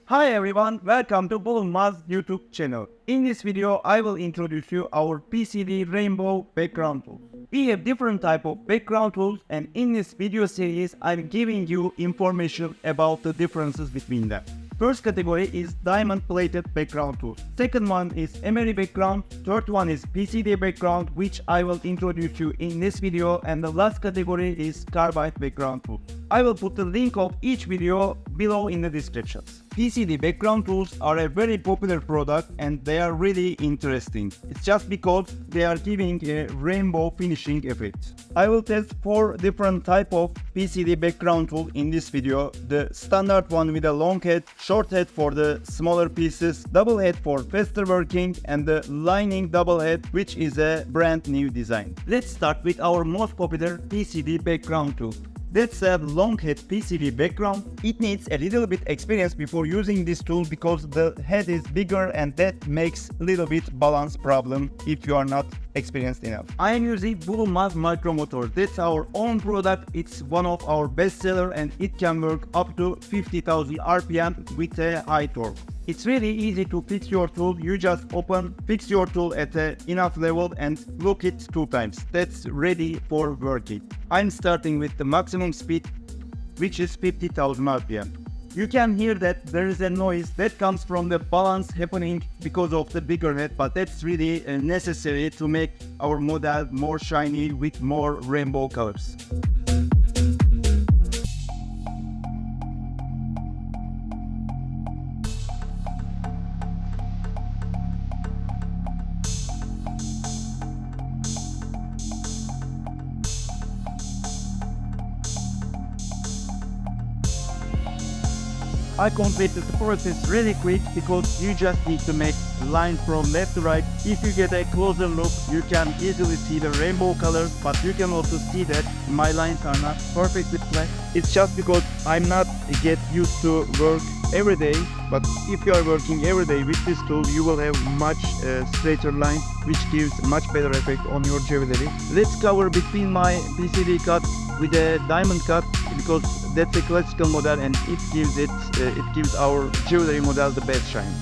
Hi everyone, welcome to Bulunmaz YouTube channel. In this video, I will introduce you our PCD rainbow background tools. We have different type of background tools, and in this video series, I'm giving you information about the differences between them. First category is diamond plated background tools. Second one is Emery background. Third one is PCD background, which I will introduce you in this video. And the last category is Carbide background tool. I will put the link of each video below in the descriptions. PCD background tools are a very popular product and they are really interesting. It's just because they are giving a rainbow finishing effect. I will test 4 different type of PCD background tool in this video. The standard one with a long head, short head for the smaller pieces, double head for faster working, and the lining double head, which is a brand new design. Let's start with our most popular PCD background tool. That's a long head PCB background. It needs a little bit experience before using this tool because the head is bigger and that makes a little bit balance problem if you are not experienced enough. I am using Bulunmaz micromotor. That's our own product. It's one of our best seller and it can work up to 50,000 RPM with a high torque. It's really easy to fix your tool. You just fix your tool at enough level and look it 2 times. That's ready for working. I'm starting with the maximum speed, which is 50,000 RPM. You can hear that there is a noise that comes from the balance happening because of the bigger head, but that's really necessary to make our model more shiny with more rainbow colors. I completed the process really quick because you just need to make a line from left to right. If you get a closer look, you can easily see the rainbow colors, but you can also see that my lines are not perfectly flat. It's just because I'm not get used to work every day, but if you are working every day with this tool, you will have much straighter lines, which gives much better effect on your jewelry. Let's cover between my PCD cut with a diamond cut because that's a classical model and it gives our jewelry model the best shine.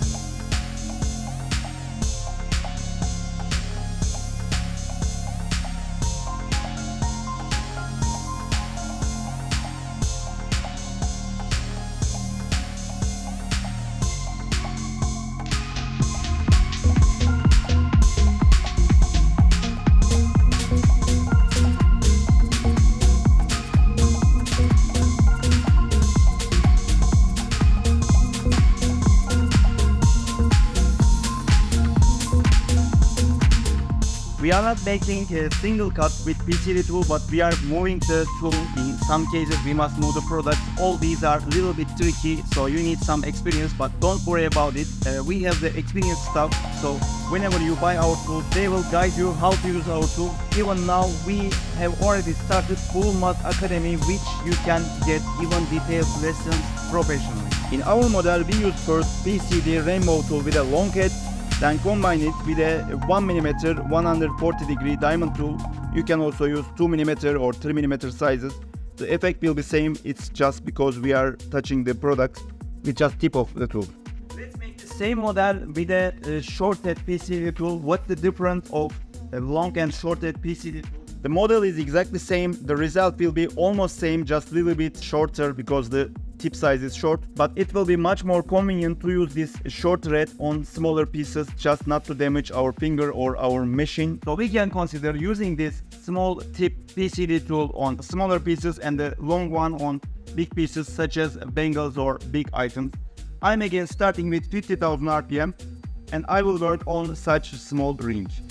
We are not making a single cut with PCD tool, but we are moving the tool. In some cases, we must move the product. All these are a little bit tricky, so you need some experience, but don't worry about it. We have the experienced staff, so whenever you buy our tool, they will guide you how to use our tool. Even now, we have already started Bulunmaz Academy, which you can get even detailed lessons professionally. In our model, we use first PCD rainbow tool with a long head, then combine it with a 1mm 140 degree diamond tool. You can also use 2mm or 3mm sizes. The effect will be same, it's just because we are touching the product with just tip of the tool. Let's make the same model with a short head PCD tool. What's the difference of a long and short head PCD tool? The model is exactly same, the result will be almost same, just a little bit shorter because the tip size is short, but it will be much more convenient to use this short thread on smaller pieces just not to damage our finger or our machine. So we can consider using this small tip PCD tool on smaller pieces and the long one on big pieces such as bangles or big items. I'm again starting with 50,000 RPM and I will work on such small range.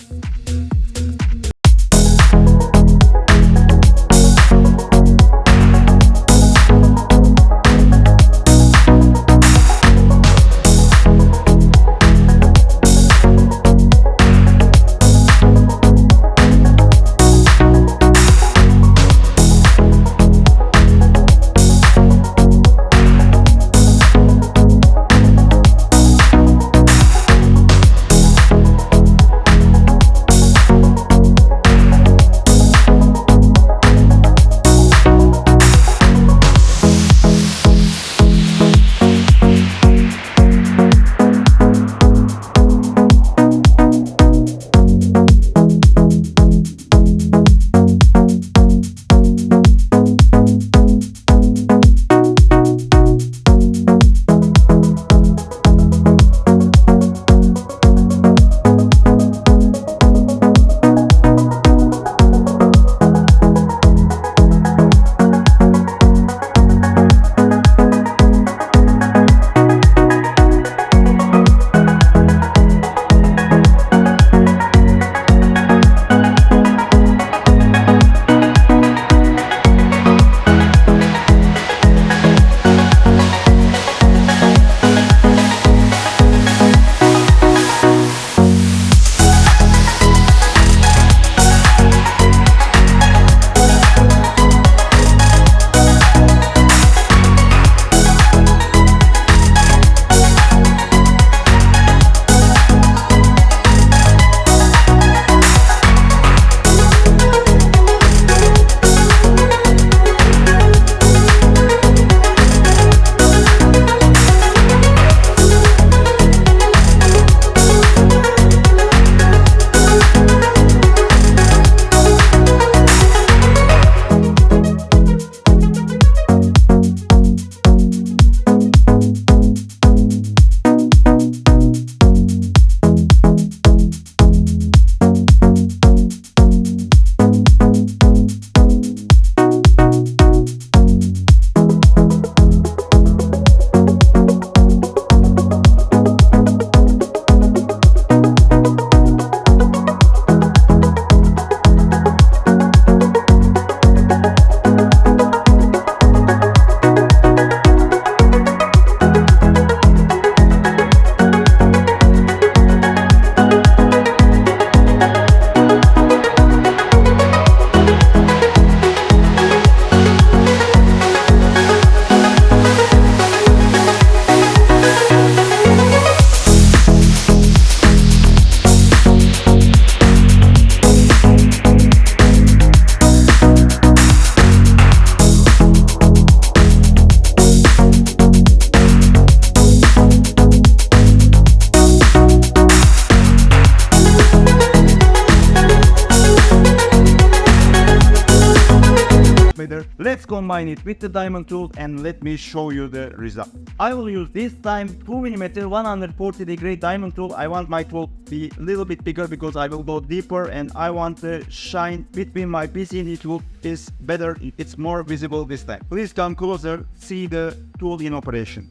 combine it with the diamond tool and let me show you the result. I will use this time 2mm 140 degree diamond tool. I want my tool to be a little bit bigger because I will go deeper and I want the shine between my PCD tool is better. It's more visible this time. Please come closer, see the tool in operation.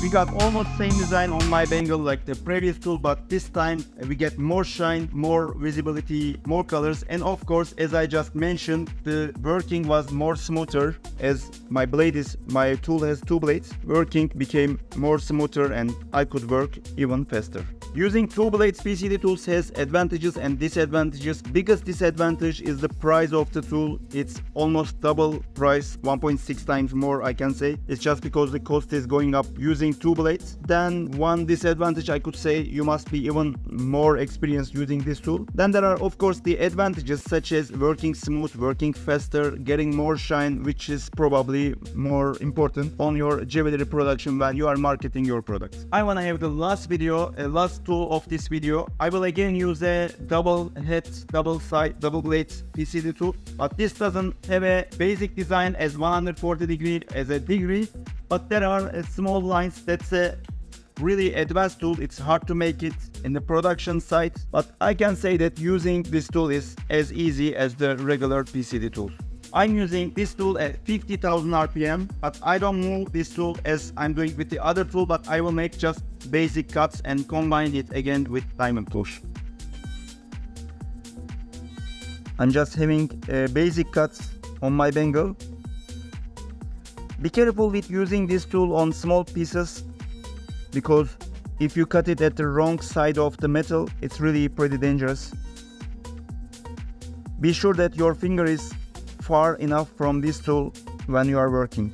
We got almost same design on my bangle like the previous tool, but this time we get more shine, more visibility, more colors, and of course, as I just mentioned, the working was more smoother as my tool has two blades. Working became more smoother and I could work even faster. Using two blades PCD tools has advantages and disadvantages. Biggest disadvantage is the price of the tool. It's almost double price, 1.6 times more I can say. It's just because the cost is going up using two blades. Then one disadvantage I could say, you must be even more experienced using this tool. Then there are of course the advantages such as working smooth, working faster, getting more shine, which is probably more important on your jewelry production when you are marketing your products. I wanna have the last tool of this video. I will again use a double head, double blade PCD tool, but this doesn't have a basic design as 140 degree as a degree, but there are small lines. That's a really advanced tool. It's hard to make it in the production site, but I can say that using this tool is as easy as the regular PCD tool. I'm using this tool at 50,000 RPM, but I don't move this tool as I'm doing with the other tool, but I will make just basic cuts and combine it again with diamond push. I'm just having basic cuts on my bangle. Be careful with using this tool on small pieces because if you cut it at the wrong side of the metal, it's really pretty dangerous. Be sure that your finger is far enough from this tool when you are working.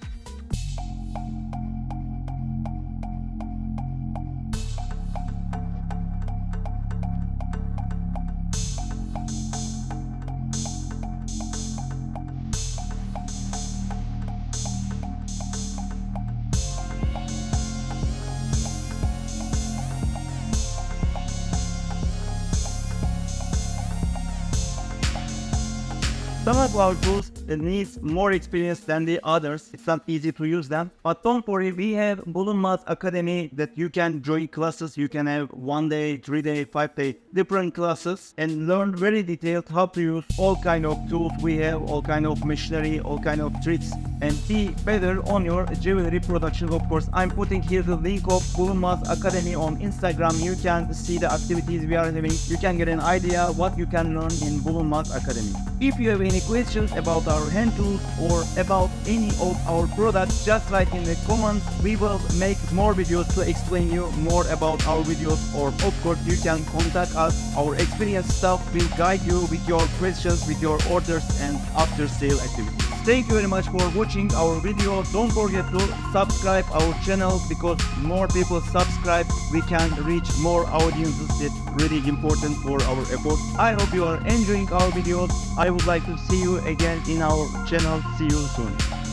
Some of our tools needs more experience than the others. It's not easy to use them. But don't worry, we have Bulunmaz Academy that you can join classes. You can have 1 day, 3 day, 5 day, different classes and learn very detailed how to use all kind of tools we have, all kind of machinery, all kind of tricks, and be better on your jewelry production. Of course, I'm putting here the link of Bulunmaz Academy on Instagram. You can see the activities we are having. You can get an idea what you can learn in Bulunmaz Academy. If you have any questions about our hand tools or about any of our products, just write in the comments. We will make more videos to explain you more about our videos, or of course you can contact us. Our experienced staff will guide you with your questions, with your orders and after sale activities. Thank you very much for watching our video. Don't forget to subscribe our channel because more people subscribe, we can reach more audiences. That's really important for our effort. I hope you are enjoying our videos. I would like to see you again in our channel. See you soon.